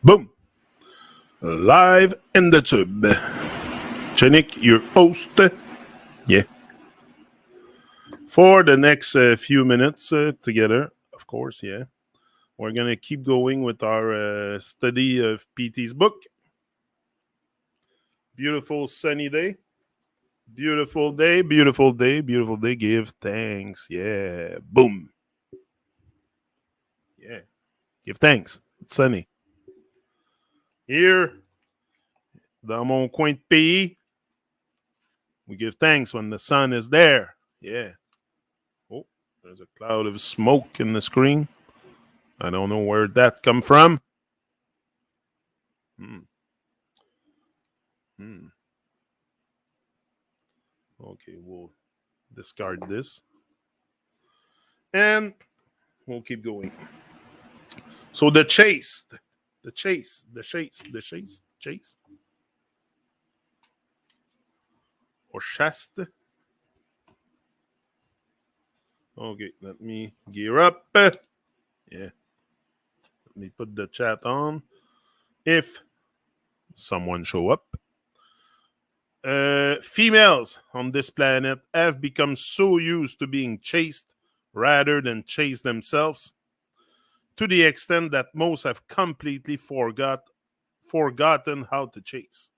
Boom. Live in the tube. Chenik, your host. Yeah. For the next few minutes together, of course, yeah. We're going to keep going with our study of PT's book. Beautiful sunny day. Beautiful day, beautiful day, beautiful day. Give thanks. Yeah. Boom. Yeah. Give thanks. It's sunny. Here, dans mon coin de pays, we give thanks when the sun is there. Yeah. Oh, there's a cloud of smoke in the screen. I don't know where that come from. Okay, we'll discard this. And we'll keep going. So the chase. Or chaste. Okay, let me gear up. Yeah. Let me put the chat on. If someone show up. Females on this planet have become so used to being chased rather than chase themselves, to the extent that most have completely forgotten how to chase.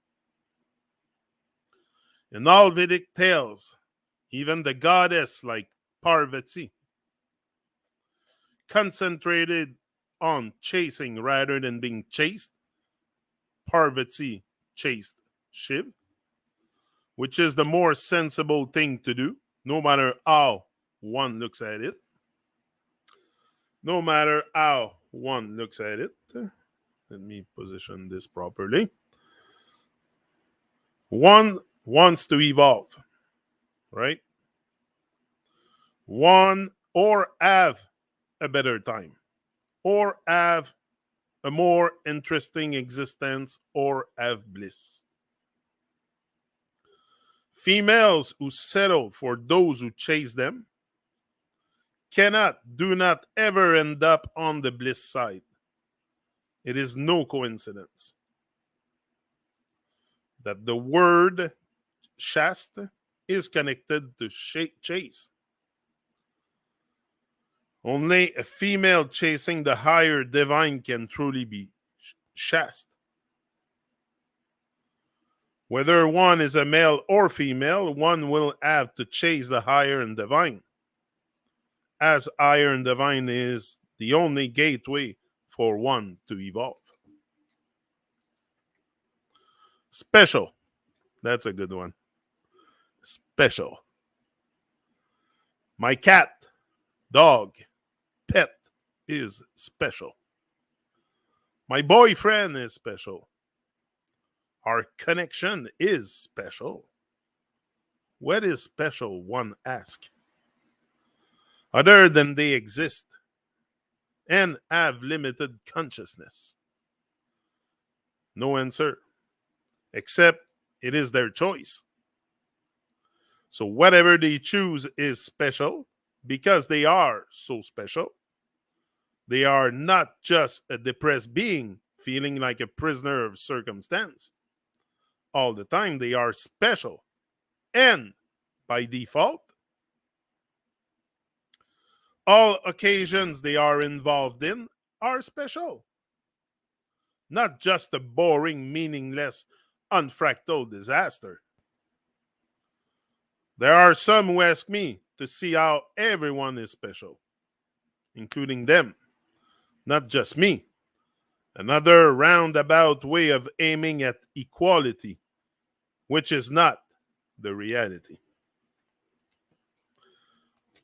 In all Vedic tales, even the goddess like Parvati concentrated on chasing rather than being chased. Parvati chased Shiv, which is the more sensible thing to do, no matter how one looks at it. No matter how one looks at it. Let me position this properly. One wants to evolve, right? One, or have a better time, or have a more interesting existence, or have bliss. Females who settle for those who chase them do not ever end up on the bliss side. It is no coincidence that the word chaste is connected to chase. Only a female chasing the higher divine can truly be chaste. Whether one is a male or female, one will have to chase the higher and divine, as higher and divine is the only gateway for one to evolve. Special. That's a good one. Special. My cat, dog, pet is special. My boyfriend is special. Our connection is special. What is special, one asks? Other than they exist and have limited consciousness. No answer, except it is their choice. So whatever they choose is special because they are so special. They are not just a depressed being feeling like a prisoner of circumstance. All the time, they are special. And by default, all occasions they are involved in are special. Not just a boring, meaningless, unfractal disaster. There are some who ask me to see how everyone is special, including them, not just me. Another roundabout way of aiming at equality, which is not the reality.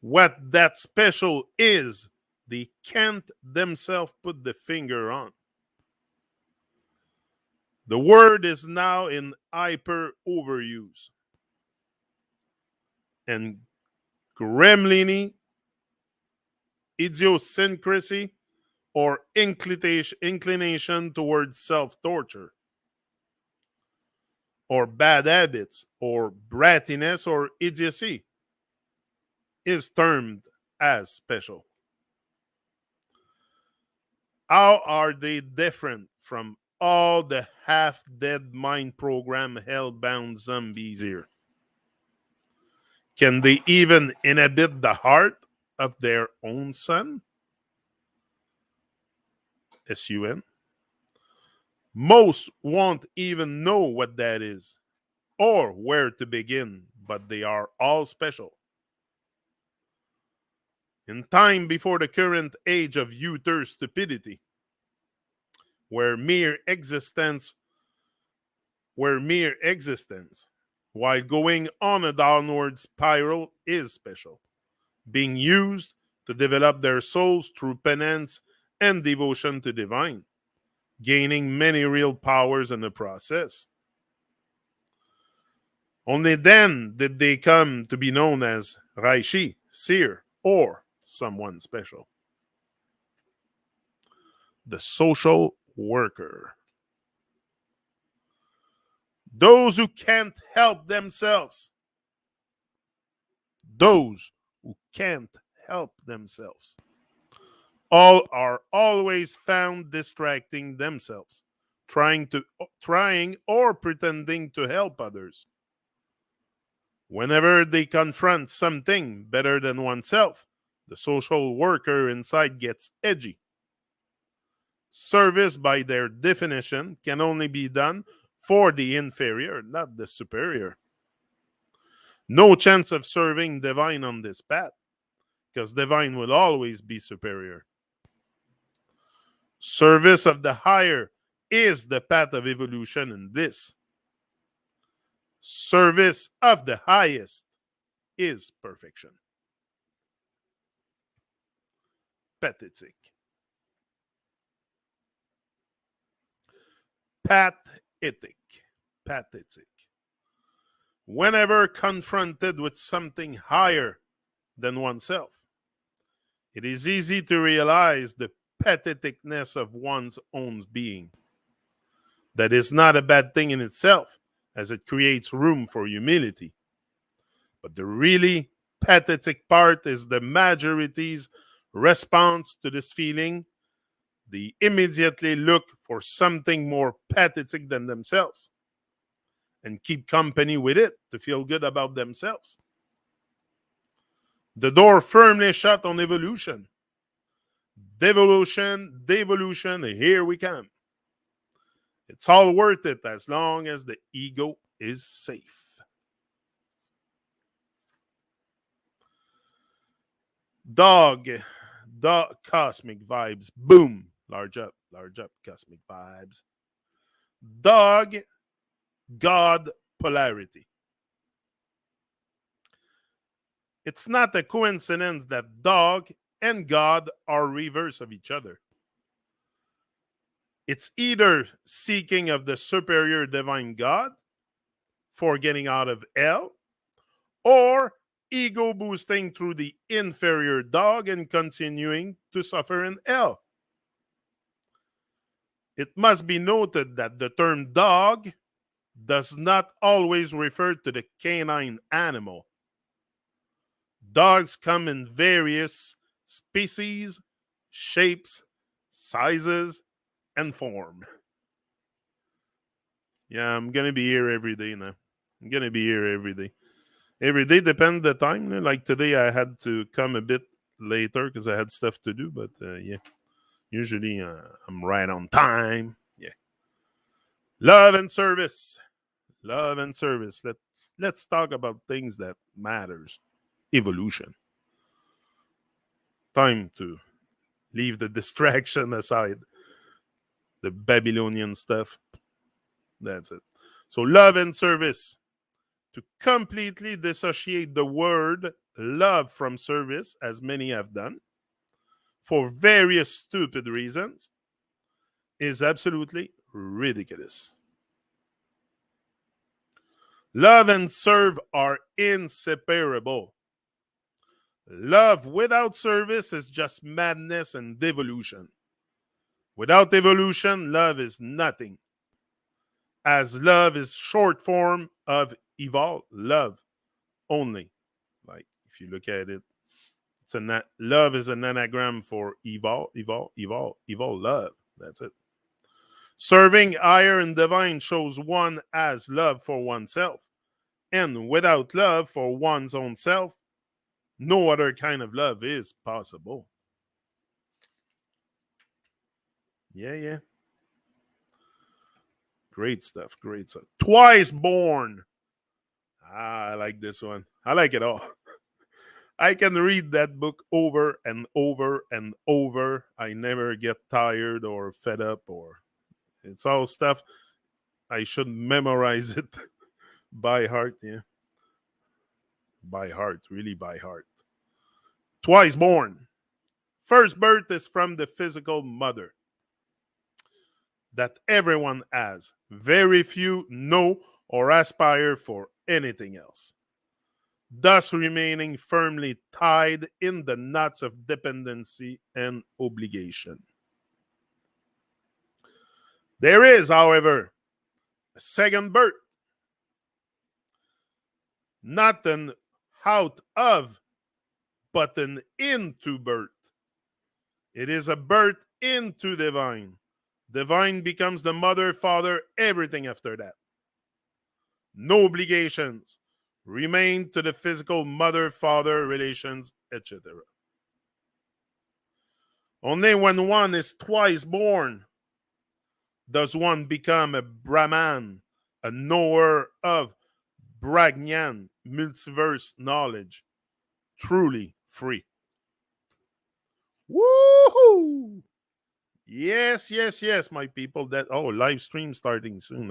What that special is, they can't themselves put the finger on. The word is now in hyper overuse. And gremlin idiosyncrasy or inclination towards self-torture or bad habits or brattiness or idiocy is termed as special. How are they different from all the half-dead mind program hell-bound zombies here? Can they even inhabit the heart of their own son? S-U-N. Most won't even know what that is or where to begin, but they are all special. In time before the current age of utter stupidity, where mere existence, while going on a downward spiral, is special, being used to develop their souls through penance and devotion to divine, gaining many real powers in the process. Only then did they come to be known as Raishi, seer, or someone special. The social worker. Those who can't help themselves. Those who can't help themselves. All are always found distracting themselves, trying or pretending to help others. Whenever they confront something better than oneself, the social worker inside gets edgy. Service, by their definition, can only be done for the inferior, not the superior. No chance of serving divine on this path, because divine will always be superior. Service of the higher is the path of evolution and bliss. Service of the highest is perfection. Pathetic. Pathetic. Pathetic. Whenever confronted with something higher than oneself, it is easy to realize the patheticness of one's own being. That is not a bad thing in itself, as it creates room for humility. But the really pathetic part is the majority's response to this feeling. They immediately look for something more pathetic than themselves and keep company with it to feel good about themselves. The door firmly shut on evolution. Devolution, devolution, here we come. It's all worth it as long as the ego is safe. Dog, cosmic vibes. Boom. Large up, cosmic vibes. Dog, God polarity. It's not a coincidence that dog and God are reverse of each other. It's either seeking of the superior divine God for getting out of hell, or ego boosting through the inferior dog and continuing to suffer in hell. It must be noted that the term dog does not always refer to the canine animal. Dogs come in various species, shapes, sizes, and form. Yeah, I'm gonna be here every day now. I'm gonna be here every day. Every day depends the time. Like today, I had to come a bit later because I had stuff to do. But yeah, usually I'm right on time. Yeah. Love and service. Love and service. Let's talk about things that matters. Evolution. Time to leave the distraction aside. The Babylonian stuff. That's it. So love and service. To completely dissociate the word love from service, as many have done, for various stupid reasons, is absolutely ridiculous. Love and serve are inseparable. Love without service is just madness and devolution. Without evolution, love is nothing, as love is short form of evolve, love only. Like, if you look at it, love is an anagram for evolve, love. That's it. Serving higher and divine shows one as love for oneself. And without love for one's own self, no other kind of love is possible. Yeah, yeah. Great stuff. Great stuff. Twice Born. I like this one. I like it all. I can read that book over and over and over. I never get tired or fed up, or it's all stuff I should memorize it by heart. Yeah. By heart. Really by heart. Twice Born. First birth is from the physical mother that everyone has. Very few know or aspire for anything else, thus remaining firmly tied in the knots of dependency and obligation. There is, however, a second birth, not an out of, but an into birth. It is a birth into divine. Divine becomes the mother, father, everything after that. No obligations remain to the physical mother father relations, etc. Only when one is twice born does one become a Brahman, a knower of Brajnan multiverse knowledge, truly free. Woohoo! Yes, yes, yes, my people. That live stream starting soon.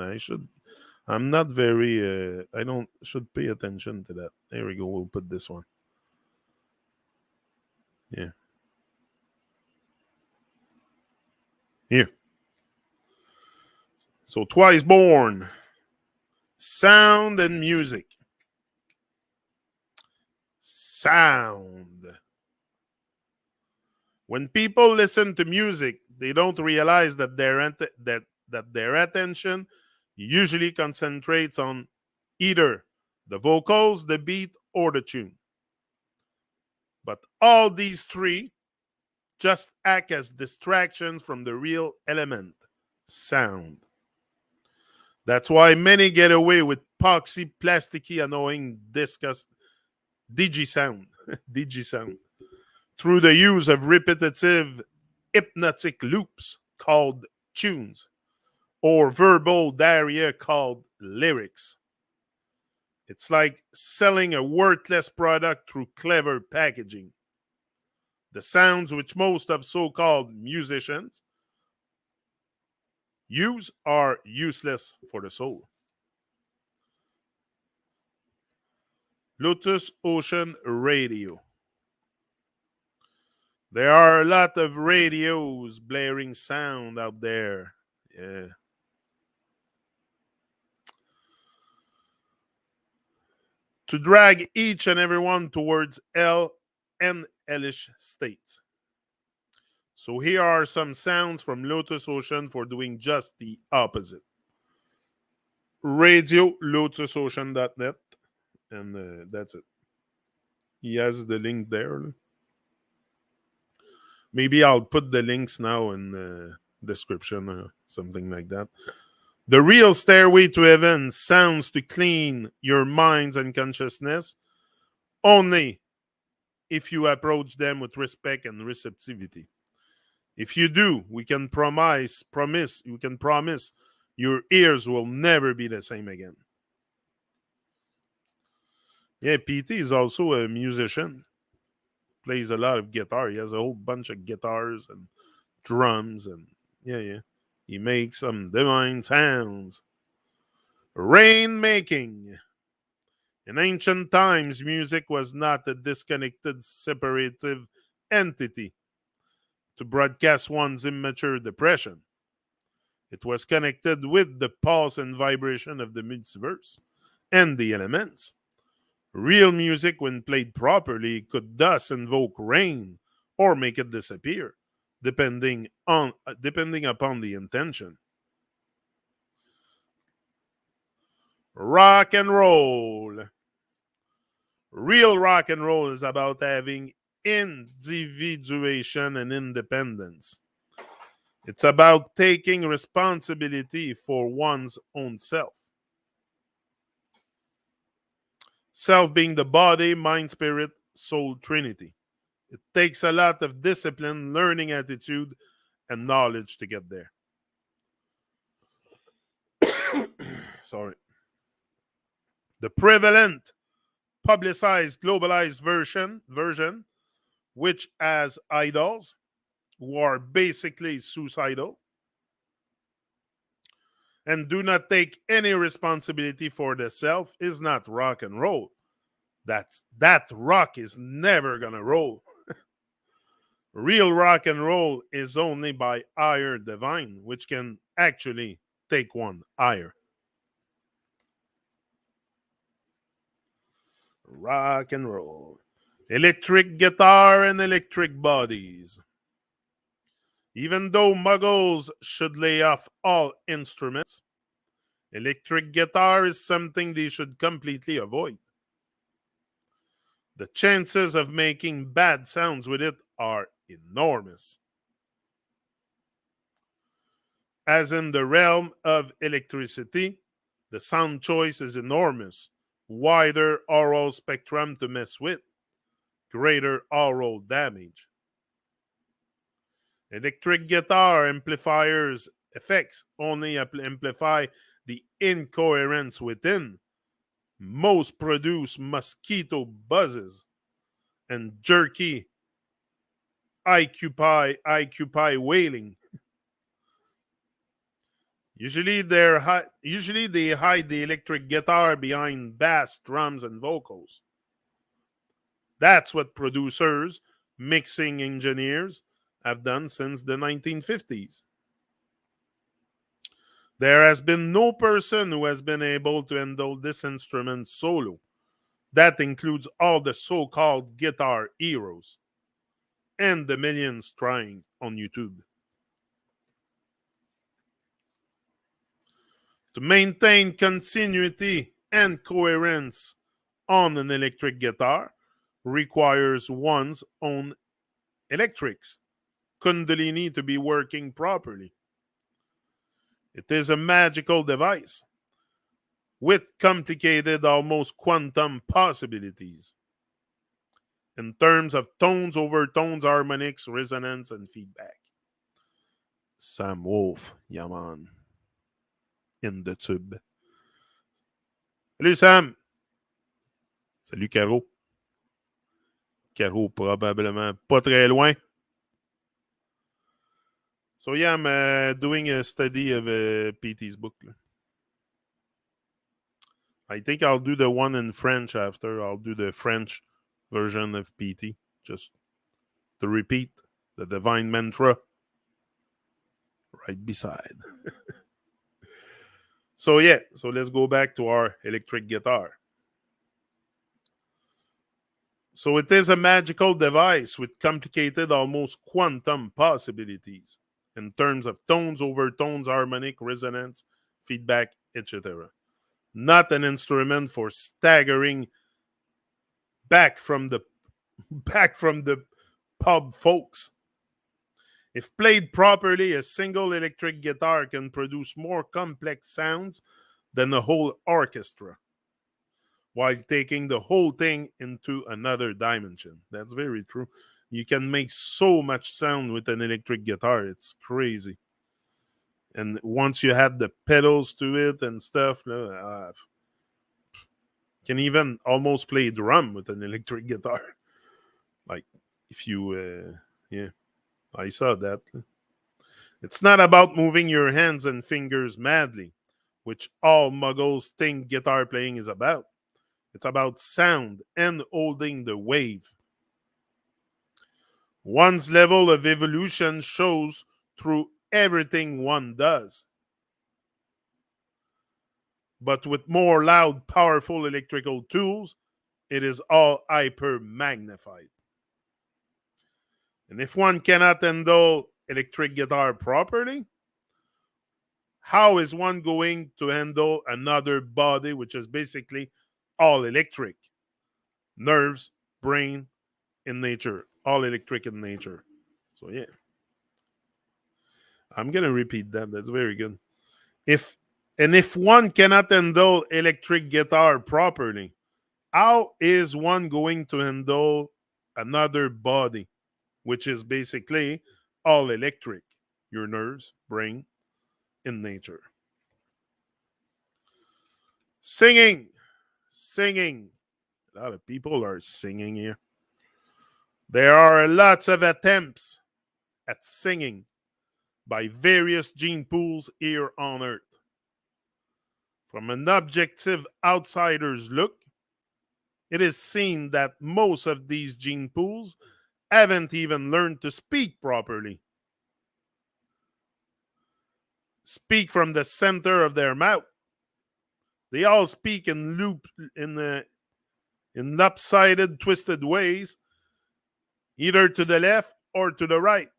I'm not very. I don't should pay attention to that. There we go. We'll put this one. Yeah. Here. So Twice Born. Sound and music. Sound. When people listen to music, they don't realize that their attention usually concentrates on either the vocals, the beat, or the tune. But all these three just act as distractions from the real element, sound. That's why many get away with poxy, plasticky, annoying, digi sound, digi sound, through the use of repetitive hypnotic loops called tunes, or verbal diarrhea called lyrics. It's like selling a worthless product through clever packaging. The sounds which most of so called musicians use are useless for the soul. Lotus Ocean Radio. There are a lot of radios blaring sound out there. Yeah. To drag each and every one towards hell and hellish states. So here are some sounds from Lotus Ocean for doing just the opposite. Radio lotusocean.net, and that's it. He has the link there. Maybe I'll put the links now in the description or something like that. The real stairway to heaven sounds to clean your minds and consciousness only if you approach them with respect and receptivity. If you do, we can promise your ears will never be the same again. Yeah, PT is also a musician. Plays a lot of guitar. He has a whole bunch of guitars and drums, and yeah. He makes some divine sounds. Rain making. In ancient times, music was not a disconnected, separative entity to broadcast one's immature depression. It was connected with the pulse and vibration of the multiverse and the elements. Real music, when played properly, could thus invoke rain or make it disappear, depending upon the intention. Rock and roll. Real rock and roll is about having individuation and independence. It's about taking responsibility for one's own self. Self being the body, mind, spirit, soul, trinity. It takes a lot of discipline, learning attitude, and knowledge to get there. Sorry. The prevalent, publicized, globalized version, which has idols who are basically suicidal and do not take any responsibility for the self, is not rock and roll. That rock is never gonna roll. Real rock and roll is only by higher divine, which can actually take one higher. Rock and roll. Electric guitar and electric bodies. Even though muggles should lay off all instruments, electric guitar is something they should completely avoid. The chances of making bad sounds with it are enormous. As in the realm of electricity, the sound choice is enormous. Wider aural spectrum to mess with, greater aural damage. Electric guitar amplifiers effects only amplify the incoherence within. Most produce mosquito buzzes and jerky occupy wailing. Usually they hide the electric guitar behind bass, drums, and vocals. That's what producers, mixing engineers have done since the 1950s. There has been no person who has been able to handle this instrument solo. That includes all the so called guitar heroes and the millions trying on YouTube. To maintain continuity and coherence on an electric guitar requires one's own electrics, Kundalini, to be working properly. It is a magical device with complicated, almost quantum possibilities in terms of tones, overtones, harmonics, resonance, and feedback. Sam Wolf, Yaman, in the tube. Salut Sam! Salut Caro. Caro probablement pas très loin. So yeah, I'm doing a study of PT's book. I think I'll do the one in French after. I'll do the French version of PT. Just to repeat the divine mantra right beside. So yeah, so let's go back to our electric guitar. So it is a magical device with complicated, almost quantum possibilities in terms of tones, overtones, harmonic, resonance, feedback, etc. Not an instrument for staggering back from the pub folks. If played properly, a single electric guitar can produce more complex sounds than a whole orchestra, while taking the whole thing into another dimension. That's very true. You can make so much sound with an electric guitar. It's crazy. And once you add the pedals to it and stuff, can even almost play drum with an electric guitar. Like, if you, yeah, I saw that. It's not about moving your hands and fingers madly, which all muggles think guitar playing is about. It's about sound and holding the wave. One's level of evolution shows through everything one does. But with more loud, powerful electrical tools, it is all hyper magnified. And if one cannot handle electric guitar properly, how is one going to handle another body which is basically all electric? Nerves, brain, in nature, all electric in nature. So yeah. I'm gonna repeat that. That's very good. If if one cannot handle electric guitar properly, how is one going to handle another body, which is basically all electric? Your nerves, brain, in nature. Singing, singing. A lot of people are singing here. There are lots of attempts at singing by various gene pools here on Earth. From an objective outsider's look, it is seen that most of these gene pools haven't even learned to speak properly. Speak from the center of their mouth. They all speak in in lopsided, twisted ways, either to the left or to the right.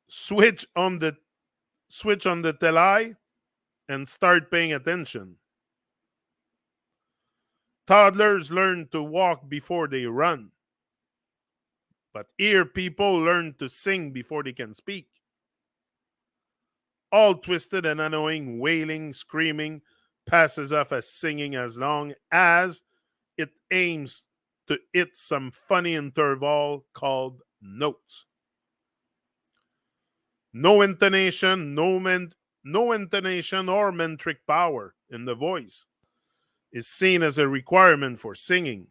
Switch on the teli and start paying attention. Toddlers learn to walk before they run, but here people learn to sing before they can speak. All twisted and annoying wailing, screaming passes off as singing as long as it aims to hit some funny interval called notes. No intonation, no intonation or metric power in the voice is seen as a requirement for singing.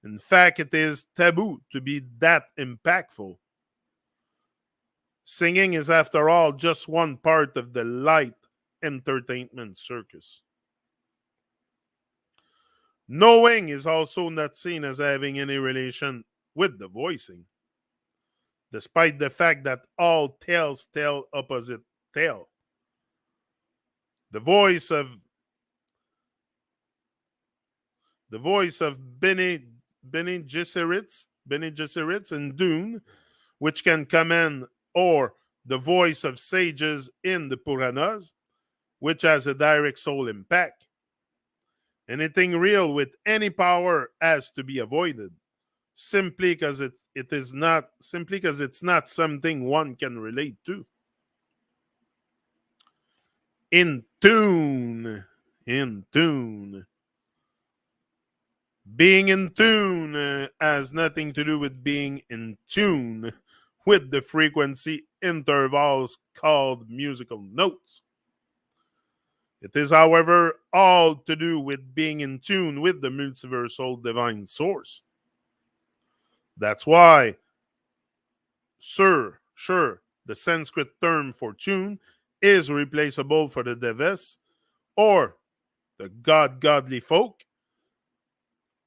In fact, it is taboo to be that impactful. Singing is, after all, just one part of the light entertainment circus. Knowing is also not seen as having any relation with the voicing, despite the fact that all tales tell opposite tale. The voice of Bene Gesserits in Dune, which can command, or the voice of sages in the Puranas, which has a direct soul impact. Anything real with any power has to be avoided, simply because it's not something one can relate to. In tune. Being in tune has nothing to do with being in tune with the frequency intervals called musical notes. It is, however, all to do with being in tune with the multiversal divine source. That's why, sure, the Sanskrit term for tune is replaceable for the devas or the godly folk,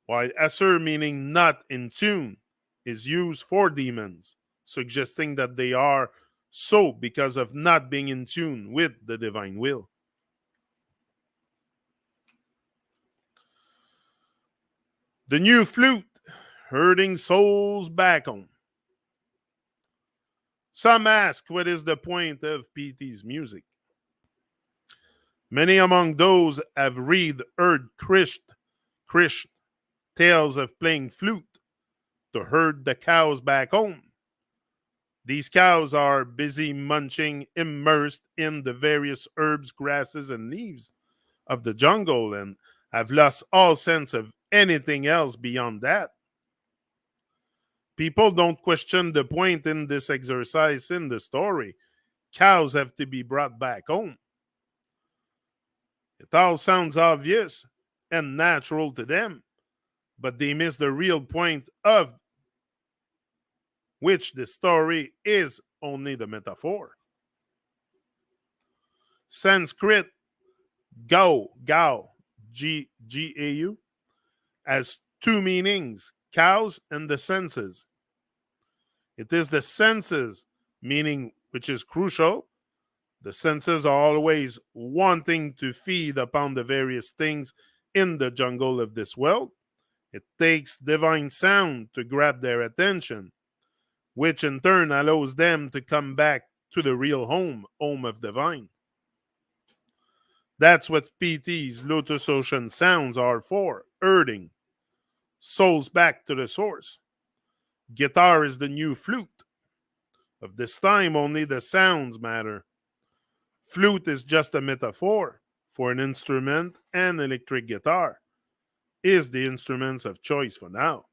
while asur, meaning not in tune, is used for demons, suggesting that they are so because of not being in tune with the divine will. The new flute, herding souls back home. Some ask what is the point of PT's music. Many among those have heard Krish tales of playing flute to herd the cows back home. These cows are busy munching, immersed in the various herbs, grasses, and leaves of the jungle, and have lost all sense of anything else beyond that. People don't question the point in this exercise in the story. Cows have to be brought back home. It all sounds obvious and natural to them, but they miss the real point of which the story is only the metaphor. Sanskrit gau, G-A-U, has two meanings, cows and the senses. It is the senses, meaning which is crucial. The senses are always wanting to feed upon the various things in the jungle of this world. It takes divine sound to grab their attention, which in turn allows them to come back to the real home of divine. That's what PT's Lotus Ocean sounds are for, herding souls back to the source. Guitar is the new flute. Of this time, only the sounds matter. Flute is just a metaphor for an instrument, and electric guitar is the instruments of choice for now.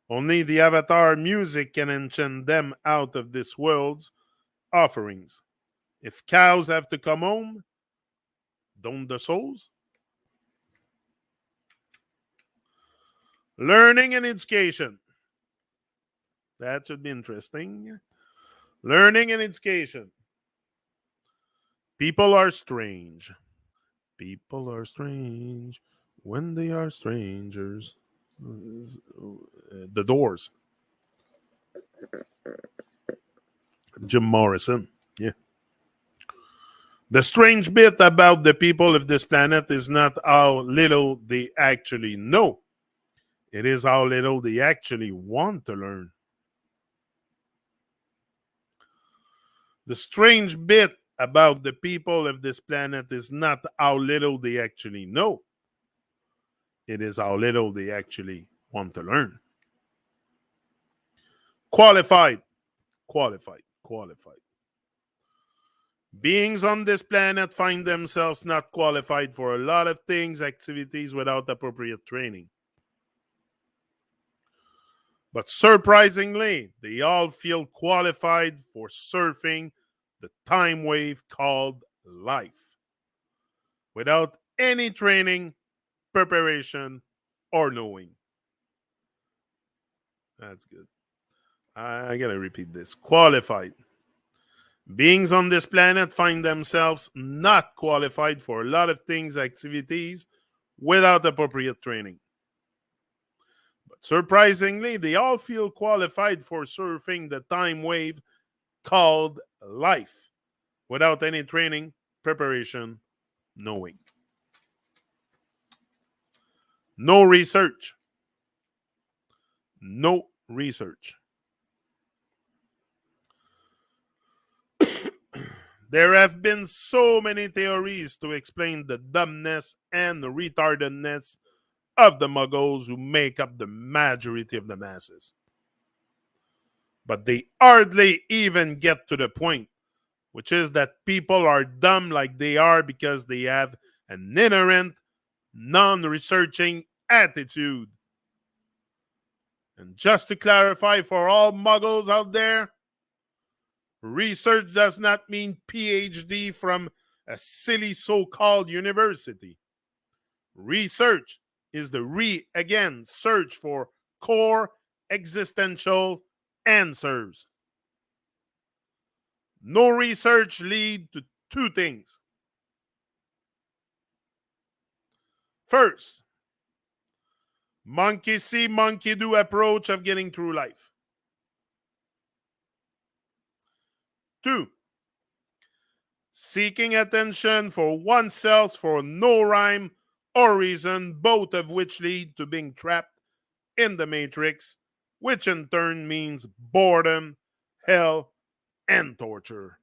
Only the avatar music can enchant them out of this world's offerings. If cows have to come home, don't the souls? Learning and education. That should be interesting. Learning and education. People are strange. People are strange when they are strangers. The Doors. Jim Morrison. Yeah. The strange bit about the people of this planet is not how little they actually know. It is how little they actually want to learn. The strange bit about the people of this planet is not how little they actually know. It is how little they actually want to learn. Qualified, qualified, qualified. Beings on this planet find themselves not qualified for a lot of things, activities without appropriate training. But surprisingly, they all feel qualified for surfing the time wave called life without any training, preparation, or knowing. That's good. I gotta repeat this. Qualified. Beings on this planet find themselves not qualified for a lot of things, activities, without appropriate training. But surprisingly, they all feel qualified for surfing the time wave called life without any training, preparation, knowing. No research. No research. There have been so many theories to explain the dumbness and the retardedness of the muggles who make up the majority of the masses. But they hardly even get to the point, which is that people are dumb like they are because they have an inherent, non-researching attitude. And just to clarify for all muggles out there, research does not mean PhD from a silly so-called university. Research is the search for core existential answers. No research lead to two things. First, monkey see, monkey do approach of getting through life. Two, seeking attention for oneself for no rhyme or reason, both of which lead to being trapped in the matrix, which in turn means boredom, hell, and torture.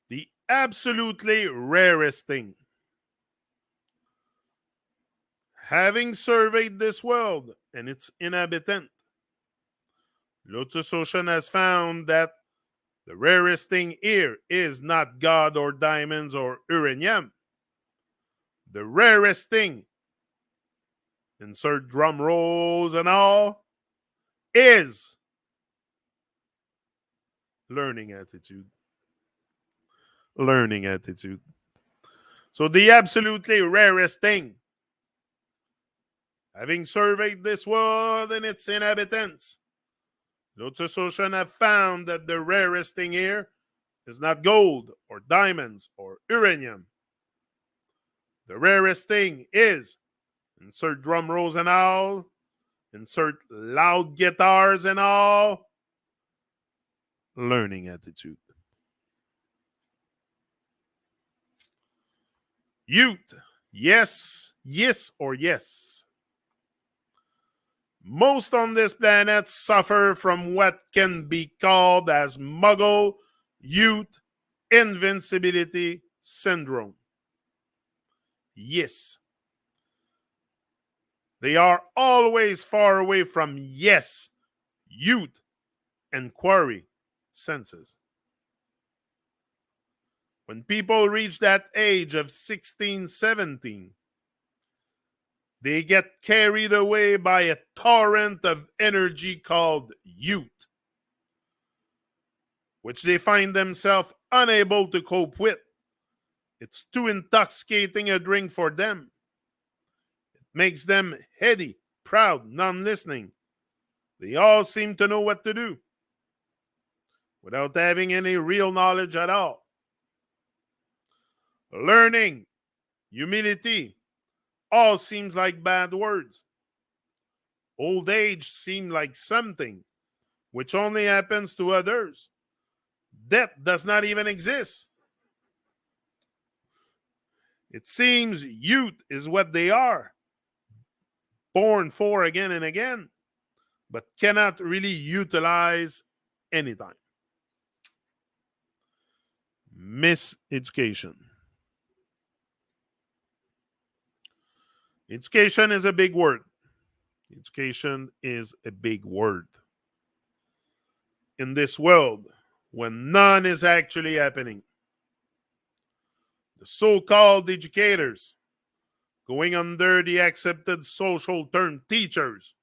The absolutely rarest thing. Having surveyed this world and its inhabitant, Lotus Ocean has found that the rarest thing here is not God or diamonds or uranium. The rarest thing, insert drum rolls and all, is learning attitude. Learning attitude. So the absolutely rarest thing, having surveyed this world and its inhabitants, Lotus Ocean have found that the rarest thing here is not gold or diamonds or uranium. The rarest thing is, insert drum rolls and all, insert loud guitars and all, learning attitude. Youth, yes, yes, or yes. Most on this planet suffer from what can be called as Muggle Youth Invincibility Syndrome. Yes. They are always far away from yes, youth, and query senses. When people reach that age of 16, 17, they get carried away by a torrent of energy called youth, which they find themselves unable to cope with. It's too intoxicating a drink for them. It makes them heady, proud, non listening. They all seem to know what to do without having any real knowledge at all. Learning, humility, all seems like bad words. Old age seems like something which only happens to others. Death does not even exist. It seems youth is what they are, born for again and again, but cannot really utilize anytime. Miseducation. Education is a big word. Education is a big word. In this world, when none is actually happening, the so called educators, going under the accepted social term teachers,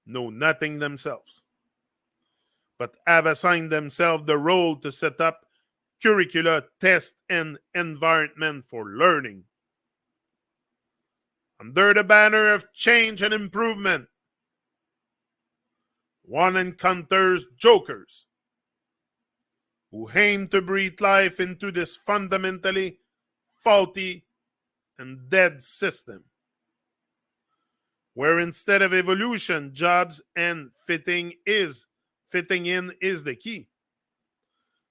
know nothing themselves, but have assigned themselves the role to set up curricula, test, and environment for learning. Under the banner of change and improvement, one encounters jokers who aim to breathe life into this fundamentally faulty and dead system, where instead of evolution, jobs and fitting in is the key.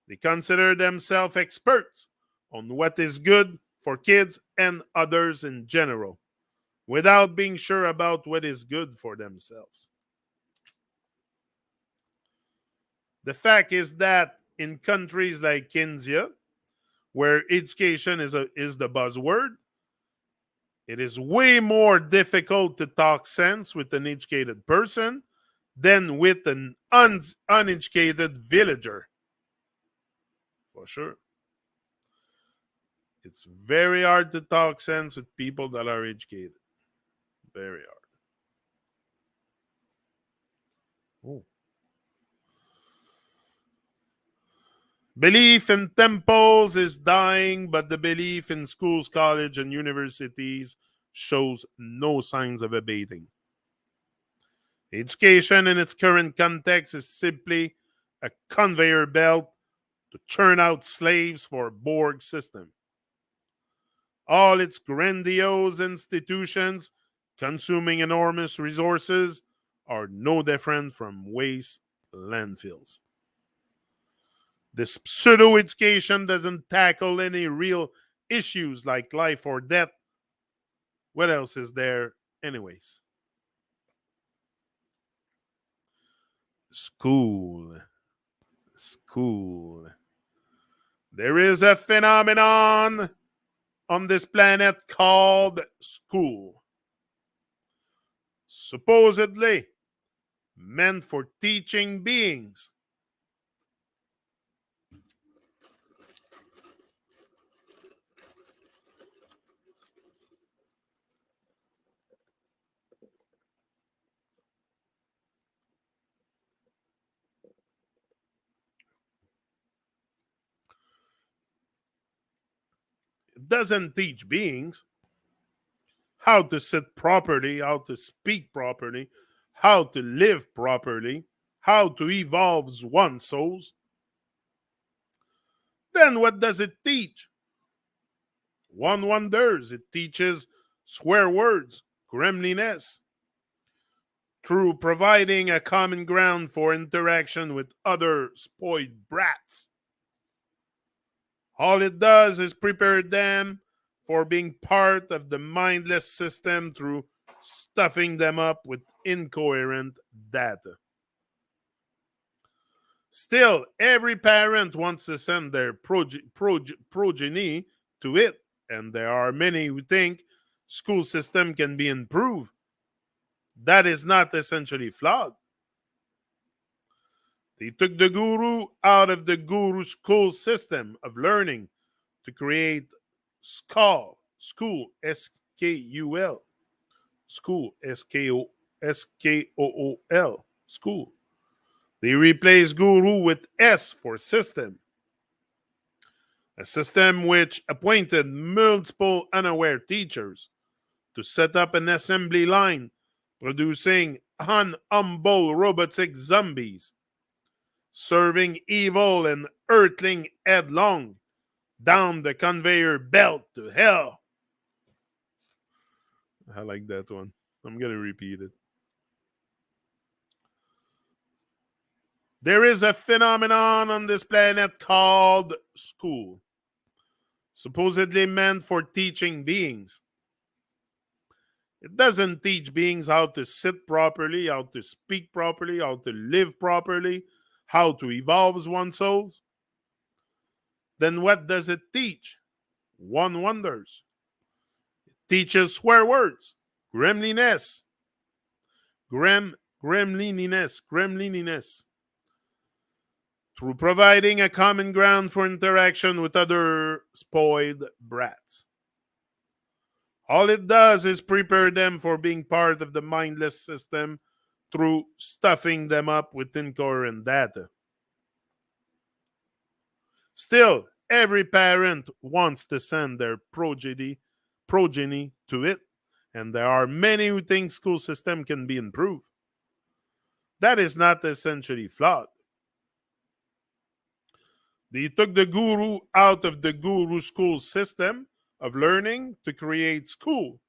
They consider themselves experts on what is good for kids and others in general, without being sure about what is good for themselves. The fact is that in countries like India, where education is the buzzword, it is way more difficult to talk sense with an educated person than with an uneducated villager. For sure. It's very hard to talk sense with people that are educated. Very hard. Oh. Belief in temples is dying, but the belief in schools, colleges, and universities shows no signs of abating. Education in its current context is simply a conveyor belt to churn out slaves for a Borg system. All its grandiose institutions, consuming enormous resources, are no different from waste landfills. This pseudo education doesn't tackle any real issues like life or death. What else is there, anyways? School. School. There is a phenomenon on this planet called school. Supposedly meant for teaching beings. It doesn't teach beings how to sit properly, how to speak properly, how to live properly, how to evolve one's souls. Then what does it teach? One wonders. It teaches swear words, gremliness, through providing a common ground for interaction with other spoiled brats. All it does is prepare them for being part of the mindless system through stuffing them up with incoherent data. Still, every parent wants to send their progeny to it, and there are many who think school system can be improved. That is not essentially flawed. They took the guru out of the guru school system of learning to create school, S-K-U-L, school, S-K-O-O-L, school. They replaced guru with S for system, a system which appointed multiple unaware teachers to set up an assembly line producing unhumble robotic zombies, serving evil and hurtling headlong down the conveyor belt to hell. I like that one. I'm going to repeat it. There is a phenomenon on this planet called school, supposedly meant for teaching beings. It doesn't teach beings how to sit properly, how to speak properly, how to live properly, how to evolve one's souls. Then what does it teach? One wonders. It teaches swear words, gremlininess, gremlininess, through providing a common ground for interaction with other spoiled brats. All it does is prepare them for being part of the mindless system through stuffing them up with incoherent data. Still, every parent wants to send their progeny to it, and there are many who think school system can be improved. That is not essentially flawed. They took the guru out of the guru school system of learning to create school.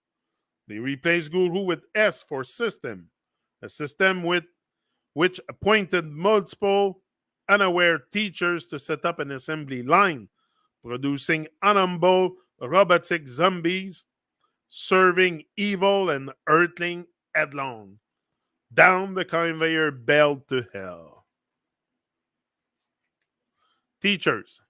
They replaced guru with S for system, a system which appointed multiple unaware teachers to set up an assembly line, producing unhumble robotic zombies, serving evil and hurtling headlong down the conveyor belt to hell. Teachers.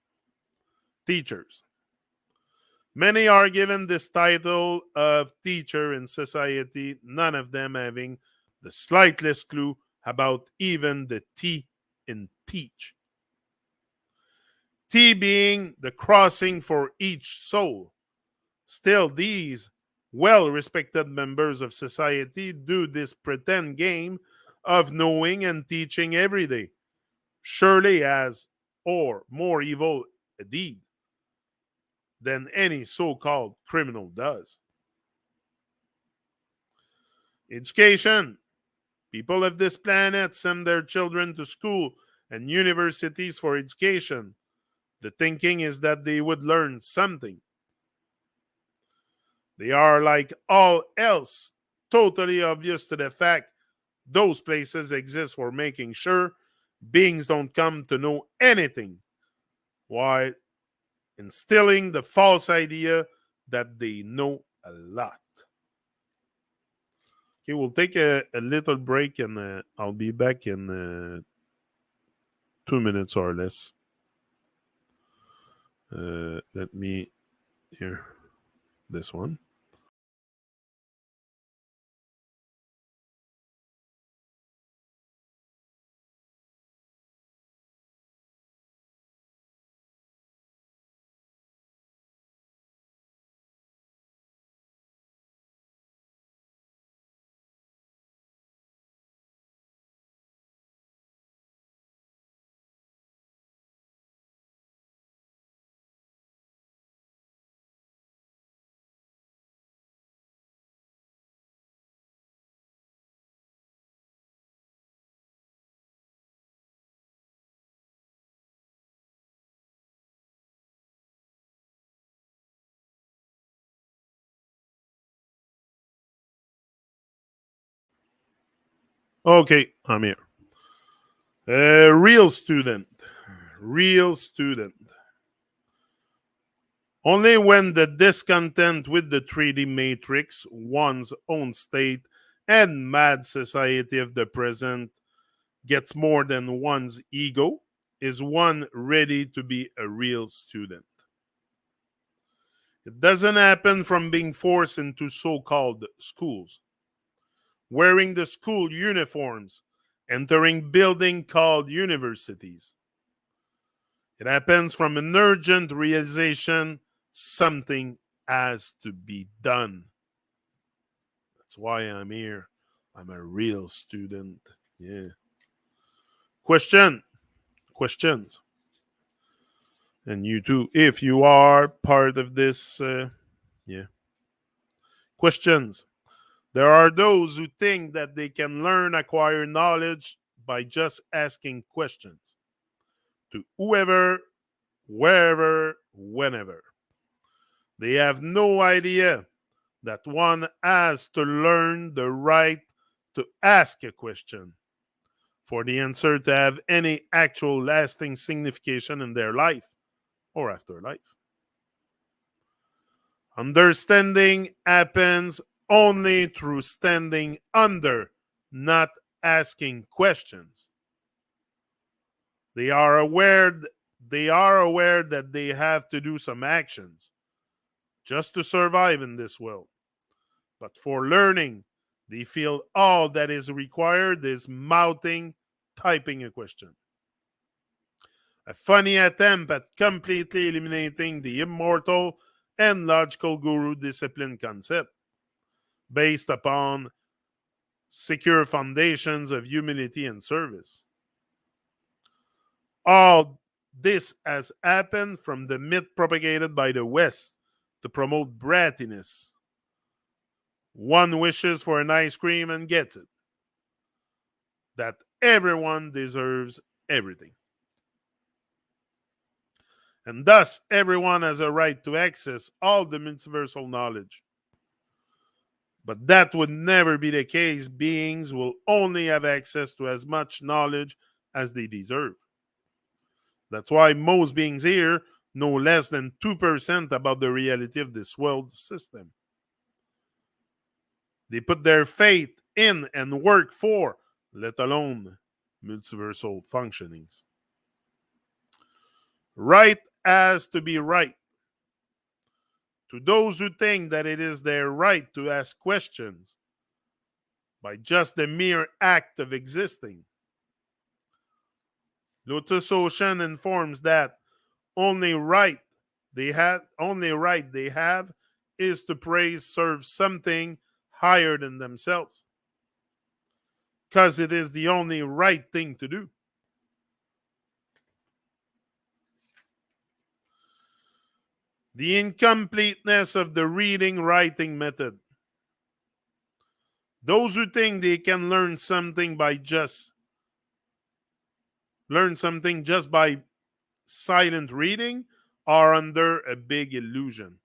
Many are given this title of teacher in society, none of them having the slightest clue about even the T in teach. T being the crossing for each soul. Still, these well-respected members of society do this pretend game of knowing and teaching every day, surely as or more evil a deed than any so-called criminal does. Education. People of this planet send their children to school and universities for education. The thinking is that they would learn something. They are, like all else, totally obvious to the fact those places exist for making sure beings don't come to know anything, while instilling the false idea that they know a lot. Okay, we'll take a little break and I'll be back in 2 minutes or less. Let me hear this one. Okay, I'm here. Real student. Only when the discontent with the 3D matrix, one's own state, and mad society of the present gets more than one's ego is one ready to be a real student. It doesn't happen from being forced into so-called schools, wearing the school uniforms, entering buildings called universities. It happens from an urgent realization something has to be done. That's why I'm here. I'm a real student. Yeah. Questions. And you too, if you are part of this, yeah. Questions. There are those who think that they can acquire knowledge by just asking questions to whoever, wherever, whenever. They have no idea that one has to learn the right to ask a question for the answer to have any actual lasting signification in their life or afterlife. Understanding happens only through standing under, not asking questions. They are aware that they have to do some actions just to survive in this world. But for learning, they feel all that is required is typing a question. A funny attempt at completely eliminating the immortal and logical guru discipline concept based upon secure foundations of humility and service. All this has happened from the myth propagated by the West to promote brattiness. One wishes for an ice cream and gets it. That everyone deserves everything. And thus, everyone has a right to access all the multiversal knowledge. But that would never be the case. Beings will only have access to as much knowledge as they deserve. That's why most beings here know less than 2% about the reality of this world system. They put their faith in and work for, let alone multiversal functionings. Right has to be right. To those who think that it is their right to ask questions by just the mere act of existing, Lotus Ocean informs that only right they have is to serve something higher than themselves, because it is the only right thing to do. The incompleteness of the reading writing method. Those who think they can learn something just by silent reading are under a big illusion.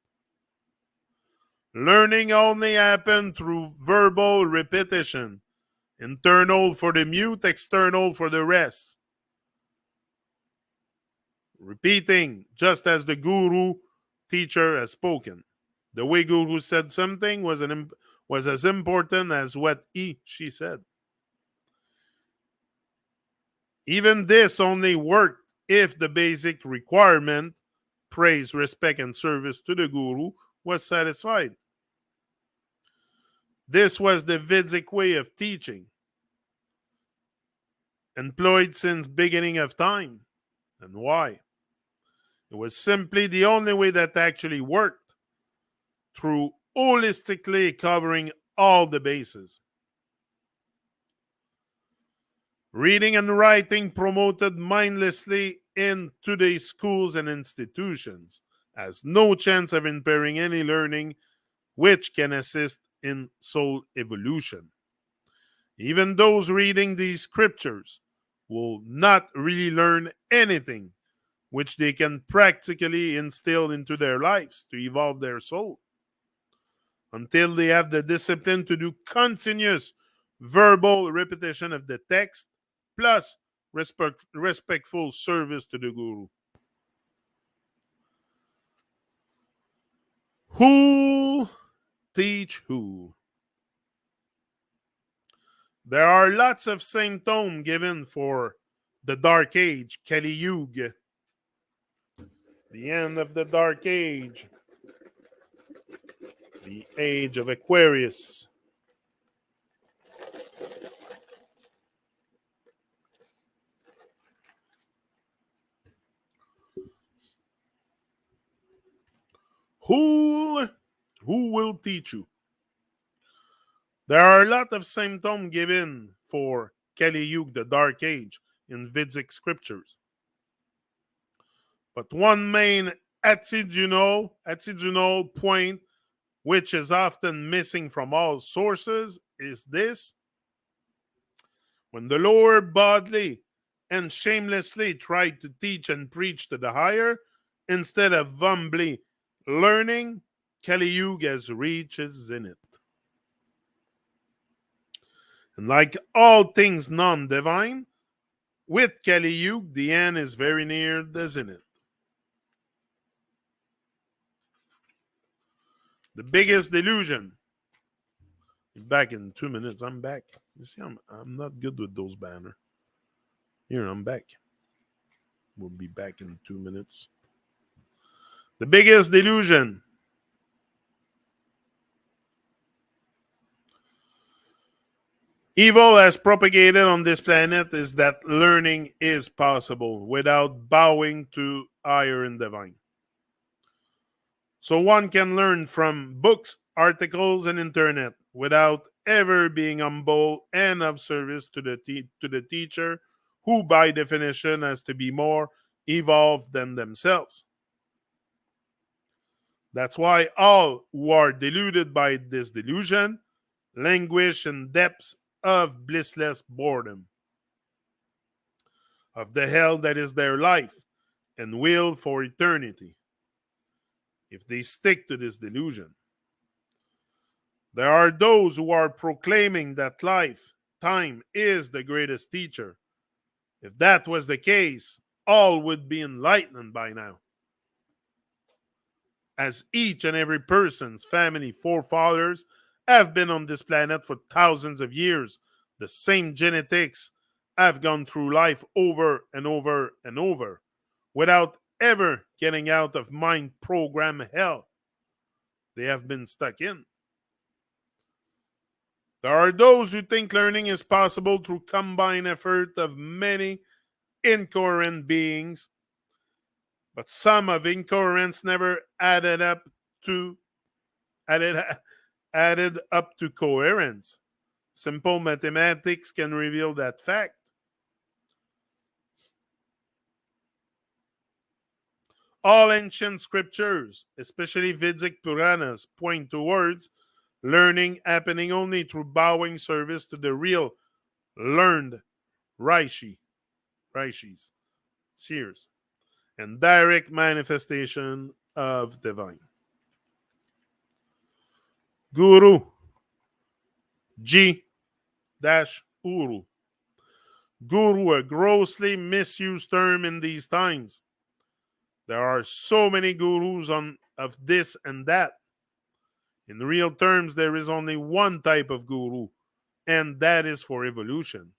Learning only happens through verbal repetition, internal for the mute, external for the rest. Repeating, just as the guru teacher has spoken. The way guru said something was as important as what she said. Even this only worked if the basic requirement, praise, respect, and service to the guru, was satisfied. This was the Vedic way of teaching, employed since beginning of time. And why? It was simply the only way that actually worked, through holistically covering all the bases. Reading and writing promoted mindlessly in today's schools and institutions has no chance of impairing any learning which can assist in soul evolution. Even those reading these scriptures will not really learn anything which they can practically instill into their lives to evolve their soul until they have the discipline to do continuous verbal repetition of the text plus respectful service to the guru. Who teach who? There are lots of symptoms given for the Dark Age, Kaliyug, the end of the Dark Age. The age of Aquarius. Who will teach you? There are a lot of symptoms given for Kaliyug, the Dark Age, in Vedic scriptures. But one main attitudinal point, which is often missing from all sources, is this. When the lower boldly and shamelessly tried to teach and preach to the higher, instead of humbly learning, Kaliyug has reached its zenith. And like all things non-divine, with Kaliyug, the end is very near the zenith. The biggest delusion. Back in 2 minutes. I'm back. You see, I'm not good with those banners. Here, I'm back. We'll be back in 2 minutes. The biggest delusion. Evil has propagated on this planet is that learning is possible without bowing to higher and divine. So one can learn from books, articles, and internet without ever being humble and of service to the teacher, who by definition has to be more evolved than themselves. That's why all who are deluded by this delusion languish in depths of blissless boredom, of the hell that is their life and will for eternity, if they stick to this delusion. There are those who are proclaiming that life, time, is the greatest teacher. If that was the case, all would be enlightened by now. As each and every person's family forefathers have been on this planet for thousands of years, the same genetics have gone through life over and over and over without ever getting out of mind program hell they have been stuck in. There are those who think learning is possible through combined effort of many incoherent beings, but some of incoherence never added up to coherence. Simple mathematics can reveal that fact. All ancient scriptures, especially Vedic Puranas, point towards learning happening only through bowing service to the real learned rishis, seers, and direct manifestation of divine. Guru, G-Uru. Guru, a grossly misused term in these times. There are so many gurus of this and that. In real terms, there is only one type of guru, and that is for evolution.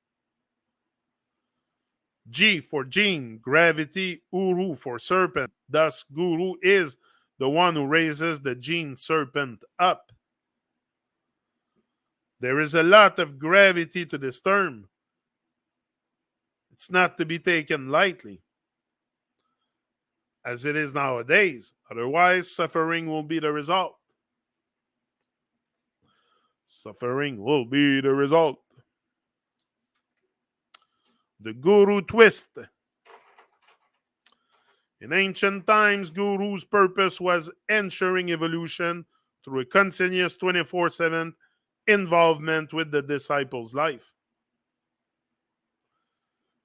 G for gene, gravity, Uru for serpent. Thus, guru is the one who raises the gene serpent up. There is a lot of gravity to this term. It's not to be taken lightly, as it is nowadays. Otherwise, suffering will be the result. Suffering will be the result. The guru twist. In ancient times, guru's purpose was ensuring evolution through a continuous 24/7 involvement with the disciple's life.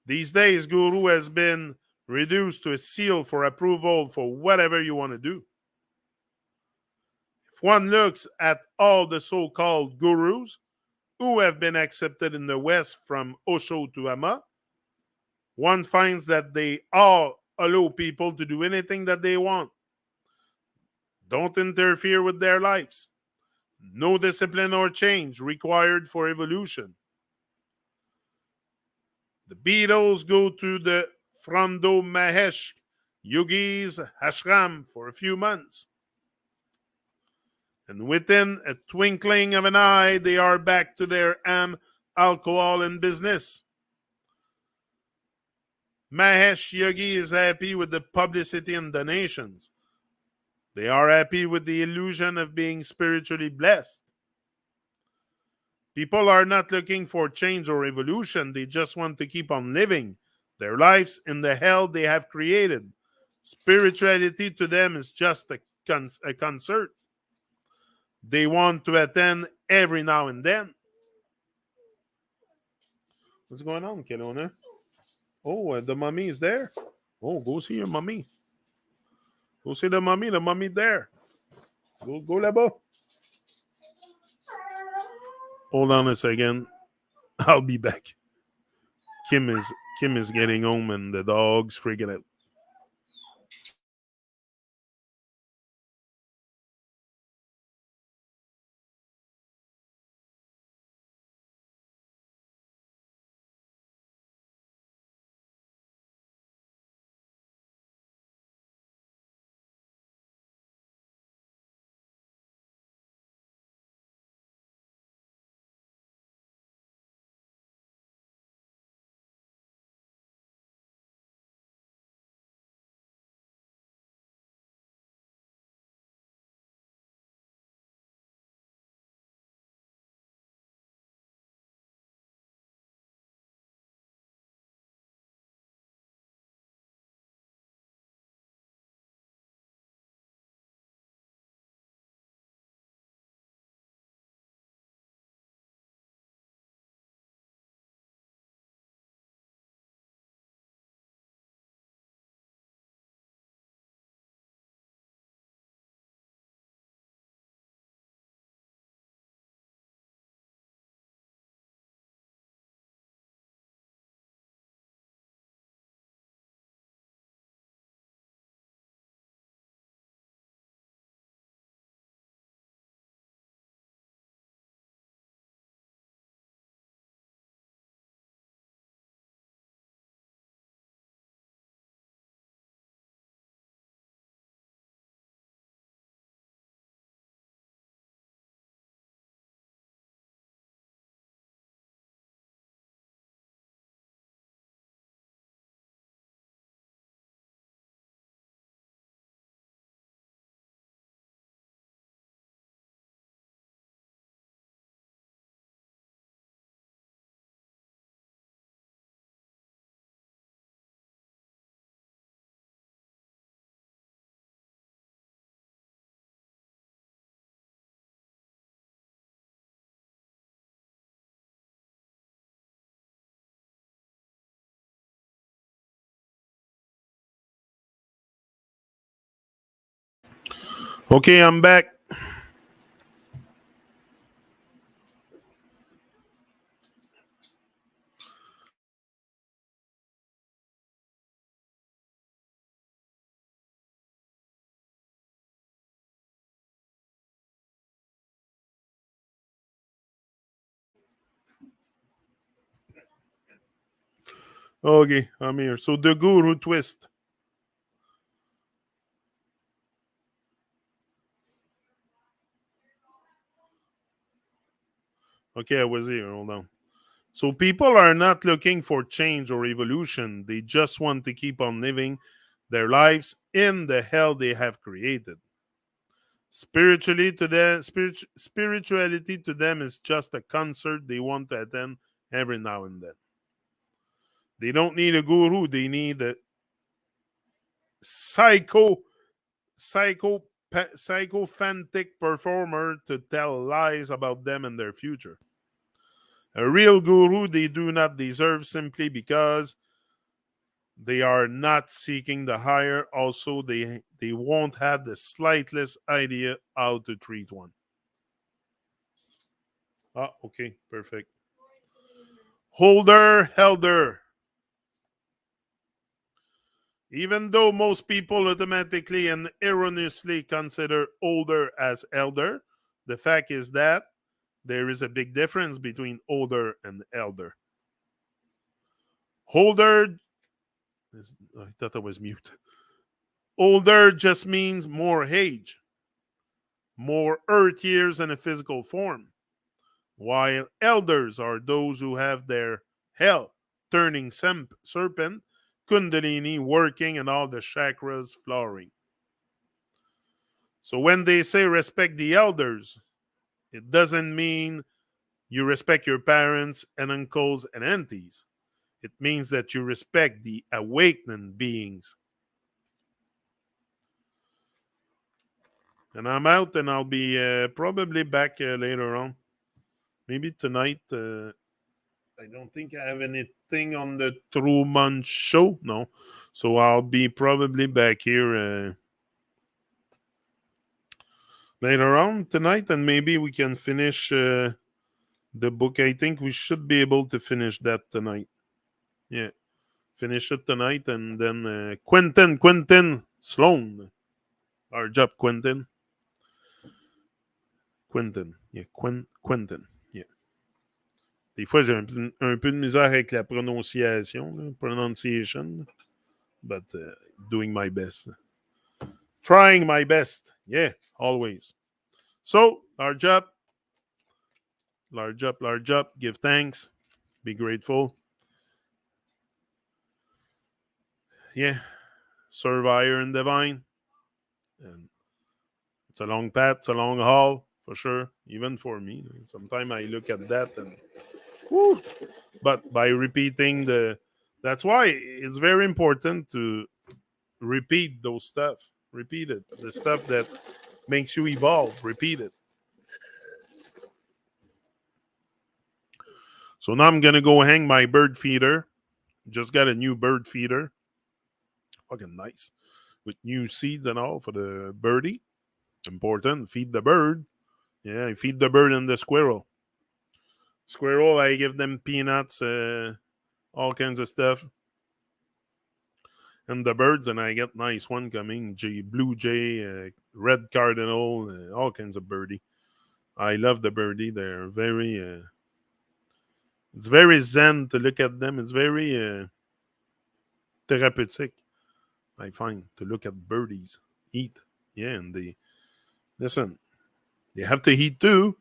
These days, guru has been reduced to a seal for approval for whatever you want to do. If one looks at all the so-called gurus who have been accepted in the West from Osho to Amma, one finds that they all allow people to do anything that they want. Don't interfere with their lives. No discipline or change required for evolution. The Beatles go to the Frondo Mahesh Yogi's ashram for a few months. And within a twinkling of an eye, they are back to their alcohol and business. Mahesh Yogi is happy with the publicity and donations. They are happy with the illusion of being spiritually blessed. People are not looking for change or evolution. They just want to keep on living their lives in the hell they have created. Spirituality to them is just a concert they want to attend every now and then. What's going on, Kelowna? Oh, the mummy is there. Oh, go see your mummy. Go see the mummy. The mummy there. Go là-bas. Hold on a second. I'll be back. Kim is getting home and the dog's freaking out. Okay, I'm back. Okay, I'm here. So the guru twist. Okay, I was here. Hold on. So people are not looking for change or evolution. They just want to keep on living their lives in the hell they have created. Spirituality to them is just a concert they want to attend every now and then. They don't need a guru. They need a psycho psycho psychophantic performer to tell lies about them and their future. A real guru they do not deserve simply because they are not seeking the higher. Also, they won't have the slightest idea how to treat one. Ah, okay, perfect. Holder, helder. Even though most people automatically and erroneously consider older as elder, the fact is that there is a big difference between older and elder. Holder, I thought I was mute. Older just means more age. more earth years in a physical form, while elders are those who have their hell turning serpent, kundalini working, and all the chakras flowering. So when they say respect the elders, it doesn't mean you respect your parents and uncles and aunties. It means that you respect the awakened beings. And I'm out, and I'll be probably back later on. Maybe tonight. I don't think I have anything on the Truman Show. No. So I'll be probably back here later on tonight, and maybe we can finish the book. I think we should be able to finish that tonight. Yeah. Finish it tonight, and then Quentin Sloan. Our job, Quentin. Yeah, Quentin. Yeah. Des fois, j'ai un peu de misère avec la prononciation, pronunciation, but doing my best. Trying my best. Yeah, always. So, large up, give thanks, be grateful. Yeah, serve higher and divine. And it's a long path, it's a long haul, for sure, even for me. Sometimes I look at that and, whoo, but by repeating that's why it's very important to repeat those stuff. Repeat it. The stuff that makes you evolve. Repeat it. So now I'm gonna go hang my bird feeder. Just got a new bird feeder. Fucking nice. With new seeds and all for the birdie. Important. Feed the bird. Yeah, I feed the bird and the squirrel. Squirrel, I give them peanuts, all kinds of stuff. And the birds, and I get nice one coming. Blue jay, red cardinal, all kinds of birdie. I love the birdie. They're very it's very zen to look at them. It's very therapeutic, I find, to look at birdies eat. Yeah, and they listen. They have to eat too.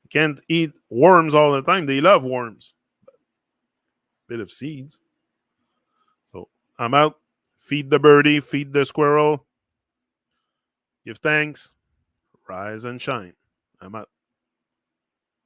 You can't eat worms all the time. They love worms. Bit of seeds. So I'm out. Feed the birdie. Feed the squirrel. Give thanks. Rise and shine. I'm out.